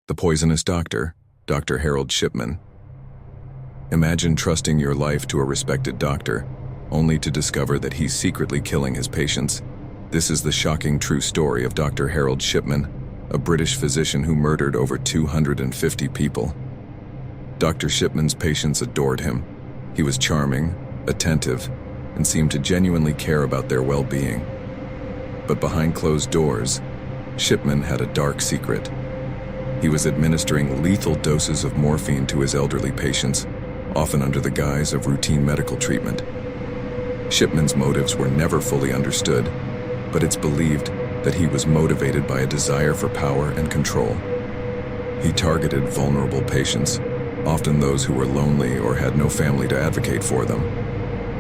The Poisonous Doctor, Dr. Harold Shipman. Imagine trusting your life to a respected doctor, only to discover that he's secretly killing his patients. This is the shocking true story of Dr. Harold Shipman, a British physician who murdered over 250 people. Dr. Shipman's patients adored him. He was charming, attentive, and seemed to genuinely care about their well-being. But behind closed doors, Shipman had a dark secret. He was administering lethal doses of morphine to his elderly patients, often under the guise of routine medical treatment. Shipman's motives were never fully understood, but it's believed that he was motivated by a desire for power and control. He targeted vulnerable patients, often those who were lonely or had no family to advocate for them.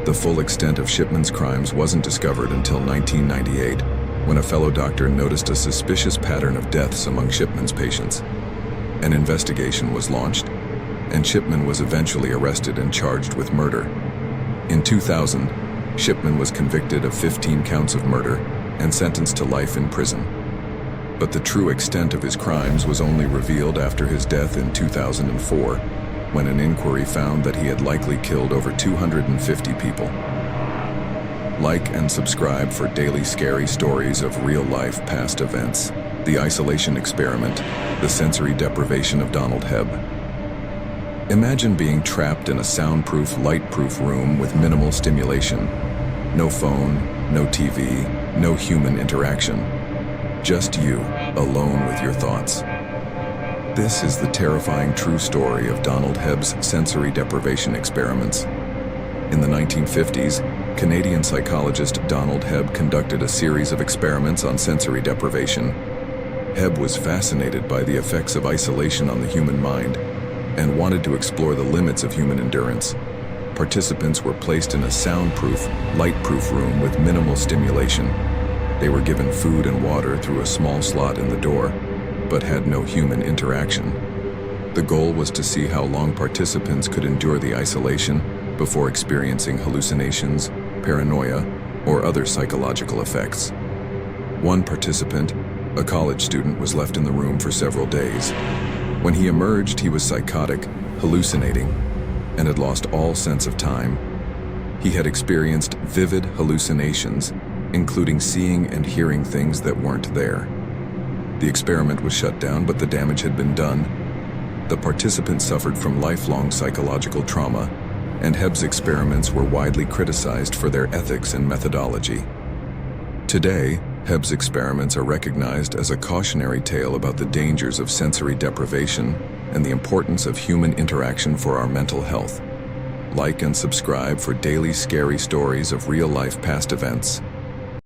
The full extent of Shipman's crimes wasn't discovered until 1998, when a fellow doctor noticed a suspicious pattern of deaths among Shipman's patients. An investigation was launched, and Shipman was eventually arrested and charged with murder. In 2000, Shipman was convicted of 15 counts of murder and sentenced to life in prison. But the true extent of his crimes was only revealed after his death in 2004, when an inquiry found that he had likely killed over 250 people. Like and subscribe for daily scary stories of real-life past events. The Isolation Experiment, the sensory deprivation of Donald Hebb. Imagine being trapped in a soundproof, light-proof room with minimal stimulation. No phone, no TV, no human interaction. Just you, alone with your thoughts. This is the terrifying true story of Donald Hebb's sensory deprivation experiments. In the 1950s, Canadian psychologist Donald Hebb conducted a series of experiments on sensory deprivation. Hebb was fascinated by the effects of isolation on the human mind and wanted to explore the limits of human endurance. Participants were placed in a soundproof, light-proof room with minimal stimulation. They were given food and water through a small slot in the door, but had no human interaction. The goal was to see how long participants could endure the isolation before experiencing hallucinations, paranoia, or other psychological effects. One participant, a college student, was left in the room for several days. When he emerged, he was psychotic, hallucinating, and had lost all sense of time. He had experienced vivid hallucinations, including seeing and hearing things that weren't there. The experiment was shut down, but the damage had been done. The participants suffered from lifelong psychological trauma, and Hebb's experiments were widely criticized for their ethics and methodology. Today, Hebb's experiments are recognized as a cautionary tale about the dangers of sensory deprivation and the importance of human interaction for our mental health. Like and subscribe for daily scary stories of real-life past events.